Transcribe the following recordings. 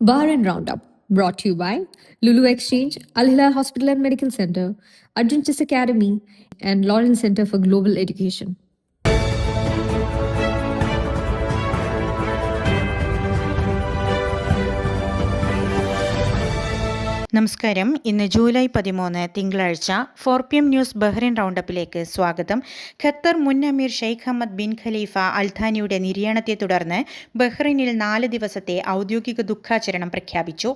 Bahrain Roundup, brought to you by Lulu Exchange, Al Hilal Hospital and Medical Center, Adventist Academy, and Lawrence Center for Global Education. നമസ്കാരം. ഇന്ന് July 13 തിങ്കളാഴ്ച 4 PM news Bahrain റൗണ്ടപ്പിലേക്ക് സ്വാഗതം. Qatar മുൻ അമീർ Sheikh Hamad bin Khalifa അൽഥാനിയുടെ നിര്യാണത്തെ തുടർന്ന് ബഹ്റൈനിൽ 4 ദിവസത്തെ ഔദ്യോഗിക ദുഃഖാചരണം പ്രഖ്യാപിച്ചു.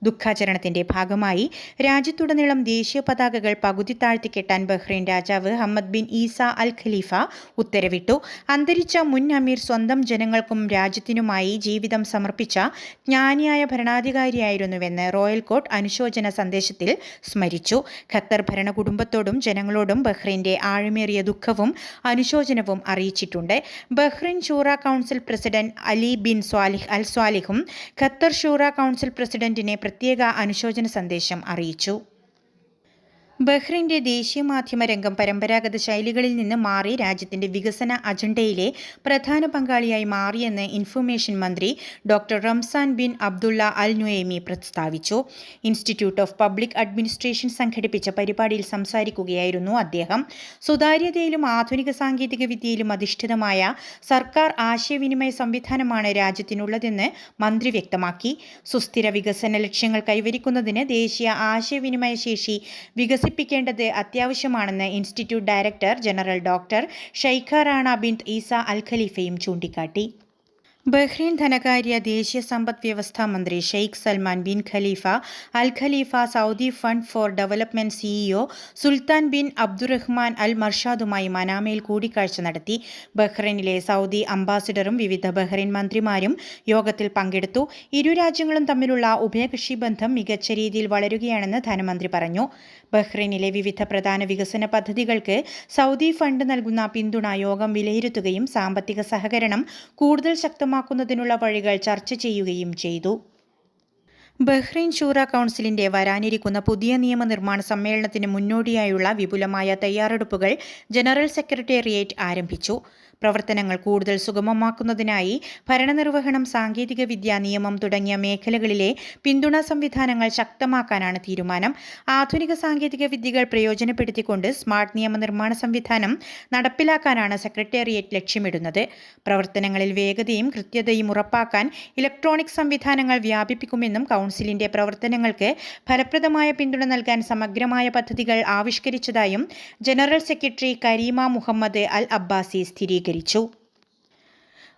ദുഃഖാചരണത്തിന്റെ ഭാഗമായി രാജ്യത്തുടനീളം ദേശീയ പതാകകൾ പകുതി താഴ്ത്തിക്കെട്ടാൻ ബഹ്റൈൻ രാജാവ് ഹമ്മദ് ബിൻ ഈസ അൽ ഖലീഫ ഉത്തരവിട്ടു. അന്തരിച്ച മുൻ അമീർ സ്വന്തം ജനങ്ങൾക്കും രാജ്യത്തിനുമായി ജീവിതം സമർപ്പിച്ച ജ്ഞാനിയായ ഭരണാധികാരിയായിരുന്നുവെന്ന് റോയൽ കോർട്ട് അനുശോചന സന്ദേശത്തിൽ സ്മരിച്ചു. ഖത്തർ ഭരണകുടുംബത്തോടും ജനങ്ങളോടും ബഹ്റൈന്റെ ആഴമേറിയ ദുഃഖവും അനുശോചനവും അറിയിച്ചിട്ടുണ്ട്. Bahrain Shura council president Ali bin Salih al സ്വാലിഹും ഖത്തർ ഷൂറ കൗൺസിൽ പ്രസിഡന്റിനെ പ്രത്യേക അനുശോചന സന്ദേശം അറിയിച്ചു. ബഹ്റൈന്റെ ദേശീയ മാധ്യമ രംഗം പരമ്പരാഗത ശൈലികളിൽ നിന്ന് മാറി രാജ്യത്തിന്റെ വികസന അജണ്ടയിലെ പ്രധാന പങ്കാളിയായി മാറിയെന്ന് ഇൻഫർമേഷൻ മന്ത്രി ഡോക്ടർ റംസാൻ ബിൻ അബ്ദുള്ള അൽ നുയൈമി പ്രസ്താവിച്ചു. ഇൻസ്റ്റിറ്റ്യൂട്ട് ഓഫ് പബ്ലിക് അഡ്മിനിസ്ട്രേഷൻ സംഘടിപ്പിച്ച പരിപാടിയിൽ സംസാരിക്കുകയായിരുന്നു അദ്ദേഹം. സുതാര്യതയിലും ആധുനിക സാങ്കേതിക വിദ്യയിലും അധിഷ്ഠിതമായ സർക്കാർ ആശയവിനിമയ സംവിധാനമാണ് രാജ്യത്തിനുള്ളതെന്ന് മന്ത്രി വ്യക്തമാക്കി. സുസ്ഥിര വികസന ലക്ഷ്യങ്ങൾ കൈവരിക്കുന്നതിന് ദേശീയ ആശയവിനിമയ ശേഷി വികസിപ്പിക്കേണ്ടത് അത്യാവശ്യമാണെന്ന് institute director general doctor Sheikha Rana bint Isa al ഖലീഫയും ചൂണ്ടിക്കാട്ടി. ബഹ്റൈൻ ധനകാര്യ ദേശീയ സമ്പദ് വ്യവസ്ഥാ മന്ത്രി Sheikh Salman bin Khalifa al Khalifa Saudi fund for development CEO Sultan bin Abdulrahman al മർഷാദുമായി മനാമയിൽ കൂടിക്കാഴ്ച നടത്തി. ബഹ്റൈനിലെ സൗദി അംബാസിഡറും വിവിധ ബഹ്റൈൻ മന്ത്രിമാരും യോഗത്തിൽ പങ്കെടുത്തു. ഇരു രാജ്യങ്ങളും തമ്മിലുള്ള ഉഭയകക്ഷി ബന്ധം മികച്ച രീതിയിൽ വളരുകയാണെന്ന് ധനമന്ത്രി പറഞ്ഞു. ബഹ്റൈനിലെ വിവിധ പ്രധാന വികസന പദ്ധതികൾക്ക് സൗദി ഫണ്ട് നൽകുന്ന പിന്തുണ യോഗം വിലയിരുത്തുകയും സാമ്പത്തിക സഹകരണം കൂടുതൽ ശക്തമാക്കുന്നതിനുള്ള വഴികൾ ചർച്ച ചെയ്യുകയും ചെയ്തു. ബഹ്റൈൻ ഷൂറ കൗൺസിലിന്റെ വരാനിരിക്കുന്ന പുതിയ നിയമനിർമ്മാണ സമ്മേളനത്തിന് മുന്നോടിയായുള്ള വിപുലമായ തയ്യാറെടുപ്പുകൾ ജനറൽ സെക്രട്ടേറിയറ്റ് ആരംഭിച്ചു. പ്രവർത്തനങ്ങൾ കൂടുതൽ സുഗമമാക്കുന്നതിനായി ഭരണനിർവഹണം, സാങ്കേതികവിദ്യ, നിയമം തുടങ്ങിയ മേഖലകളിലെ പിന്തുണാ സംവിധാനങ്ങൾ ശക്തമാക്കാനാണ് തീരുമാനം. ആധുനിക സാങ്കേതിക വിദ്യകൾ പ്രയോജനപ്പെടുത്തിക്കൊണ്ട് സ്മാർട്ട് നിയമനിർമ്മാണ സംവിധാനം നടപ്പിലാക്കാനാണ് സെക്രട്ടേറിയറ്റ് ലക്ഷ്യമിടുന്നത്. പ്രവർത്തനങ്ങളിൽ വേഗതയും കൃത്യതയും ഉറപ്പാക്കാൻ ഇലക്ട്രോണിക് സംവിധാനങ്ങൾ വ്യാപിപ്പിക്കുമെന്നും കൗൺസിലിന്റെ പ്രവർത്തനങ്ങൾക്ക് ഫലപ്രദമായ പിന്തുണ നൽകാൻ സമഗ്രമായ പദ്ധതികൾ ആവിഷ്കരിച്ചതായും ജനറൽ സെക്രട്ടറി കരീമ മുഹമ്മദ് അൽ അബ്ബാസി സ്ഥിരീകരിച്ചു.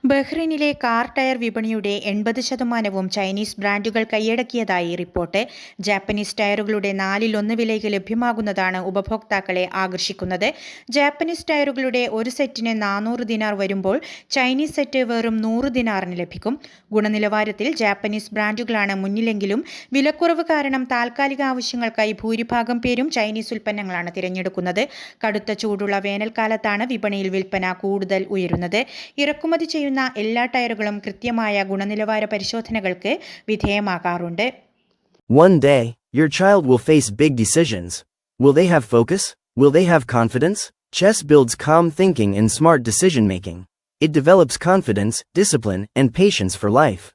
ബഹ്റൈനിലെ കാർ ടയർ വിപണിയുടെ 80% ചൈനീസ് ബ്രാൻഡുകൾ കൈയടക്കിയതായി റിപ്പോർട്ട്. ജാപ്പനീസ് ടയറുകളുടെ 1/4 വിലയ്ക്ക് ലഭ്യമാകുന്നതാണ് ഉപഭോക്താക്കളെ ആകർഷിക്കുന്നത്. ജാപ്പനീസ് ടയറുകളുടെ ഒരു സെറ്റിന് 400 ദിനാർ വരുമ്പോൾ ചൈനീസ് സെറ്റ് വെറും 100 ദിനാറിന് ലഭിക്കും. ഗുണനിലവാരത്തിൽ ജാപ്പനീസ് ബ്രാൻഡുകളാണ് മുന്നിലെങ്കിലും വിലക്കുറവ് കാരണം താൽക്കാലിക ആവശ്യങ്ങൾക്കായി ഭൂരിഭാഗം പേരും ചൈനീസ് ഉൽപ്പന്നങ്ങളാണ് തിരഞ്ഞെടുക്കുന്നത്. കടുത്ത ചൂടുള്ള വേനൽക്കാലത്താണ് വിപണിയിൽ വിൽപ്പന കൂടുതൽ ഉയരുന്നത്. ഇറക്കുമതി ചെയ്യുന്ന എല്ലാ ടയറുകളും കൃത്യമായ ഗുണനിലവാര പരിശോധനകൾക്ക് വിധേയമാകാറുണ്ട്. One day, your child will face big decisions. Will they have focus? Will they have confidence? Chess builds calm thinking and smart decision making. It develops confidence, discipline, and patience for life.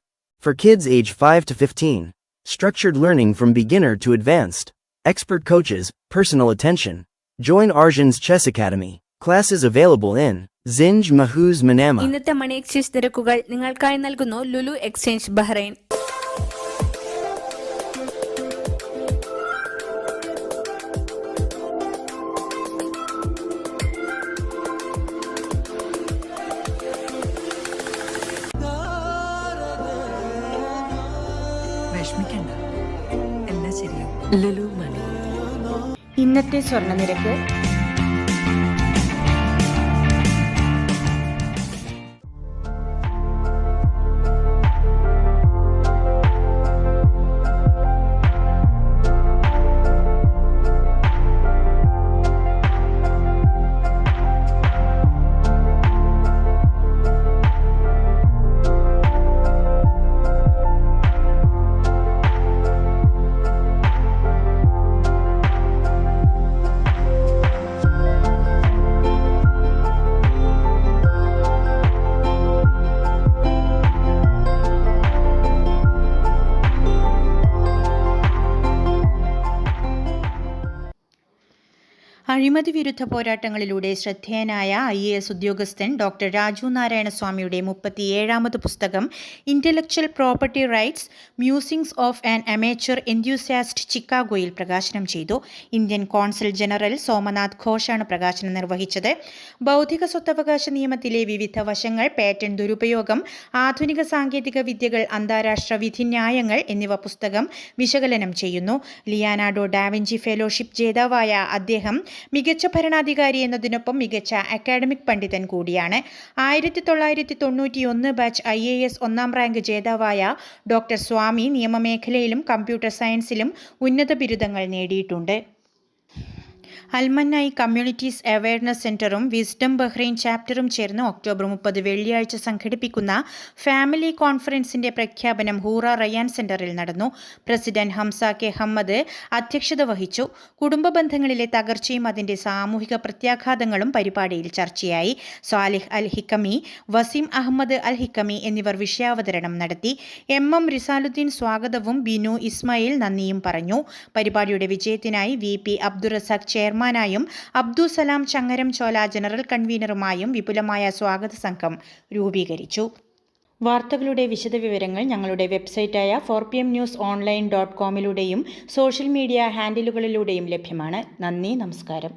For kids age 5 to 15, structured learning from beginner to advanced, expert coaches, personal attention. Join Arjan's Chess Academy. Classes available in Zinj Mahuz Manama. ഇന്നത്തെ money exchange നിരക്കുകൾ നിങ്ങൾക്കായി നൽകുന്നു Lulu exchange Bahrain. Lulu Money. ഇന്നത്തെ സ്വർണ്ണ നിരക്ക് അഴിമതി വിരുദ്ധ പോരാട്ടങ്ങളിലൂടെ ശ്രദ്ധേയനായ IAS ഉദ്യോഗസ്ഥൻ ഡോക്ടർ രാജു നാരായണസ്വാമിയുടെ 37ാമത് പുസ്തകം intellectual property rights musings of an amateur enthusiast ചിക്കാഗോയിൽ പ്രകാശനം ചെയ്തു. ഇന്ത്യൻ കോൺസൽ ജനറൽ സോമനാഥ് ഘോഷാണ് പ്രകാശനം നിർവഹിച്ചത്. ബൗദ്ധിക സ്വത്തവകാശ നിയമത്തിലെ വിവിധ വശങ്ങൾ, പേറ്റന്റ് ദുരുപയോഗം, ആധുനിക സാങ്കേതിക വിദ്യകൾ, അന്താരാഷ്ട്ര വിധിന്യായങ്ങൾ എന്നിവ പുസ്തകം വിശകലനം ചെയ്യുന്നു. ലിയാനാർഡോ ഡാവിഞ്ചി ഫെലോഷിപ്പ് ജേതാവായ അദ്ദേഹം മികച്ച ഭരണാധികാരി എന്നതിനൊപ്പം മികച്ച അക്കാഡമിക് പണ്ഡിതൻ കൂടിയാണ്. 1991 ബാച്ച് IAS 1ാം റാങ്ക് ജേതാവായ ഡോക്ടർ സ്വാമി നിയമമേഖലയിലും കമ്പ്യൂട്ടർ സയൻസിലും ഉന്നത ബിരുദങ്ങൾ നേടിയിട്ടുണ്ട്. അൽമന്നായി കമ്മ്യൂണിറ്റീസ് അവയർനെസ് സെന്ററും വിസ്ഡം ബഹ്റൈൻ ചാപ്റ്ററും ചേർന്ന് ഒക്ടോബർ 30 വെള്ളിയാഴ്ച സംഘടിപ്പിക്കുന്ന ഫാമിലി കോൺഫറൻസിന്റെ പ്രഖ്യാപനം ഹൂറ റയാൻ സെന്ററിൽ നടന്നു. പ്രസിഡന്റ് ഹംസ കെ ഹമ്മദ് അധ്യക്ഷത വഹിച്ചു. കുടുംബ ബന്ധങ്ങളിലെ തകർച്ചയും അതിന്റെ സാമൂഹിക പ്രത്യാഘാതങ്ങളും പരിപാടിയിൽ ചർച്ചയായി. സാലിഹ് അൽ ഹിക്കമി, വസീം അഹമ്മദ് അൽ ഹിക്കമി എന്നിവർ വിഷയാവതരണം നടത്തി. MM റിസാലുദ്ദീൻ സ്വാഗതവും ബിനു ഇസ്മായിൽ നന്ദിയും പറഞ്ഞു. പരിപാടിയുടെ വിജയത്തിനായി VP അബ്ദുറസാഖ് ചെയർമാനായും അബ്ദുസലാം ചങ്ങരം ചോല ജനറൽ കൺവീനറുമായും വിപുലമായ സ്വാഗത സംഘം രൂപീകരിച്ചു. വാർത്തകളുടെ വിശദവിവരങ്ങൾ ഞങ്ങളുടെ വെബ്സൈറ്റായ 4pmnewsonline.com സോഷ്യൽ മീഡിയ ഹാൻഡിലുകളിലൂടെയും ലഭ്യമാണ്. നന്ദി, നമസ്കാരം.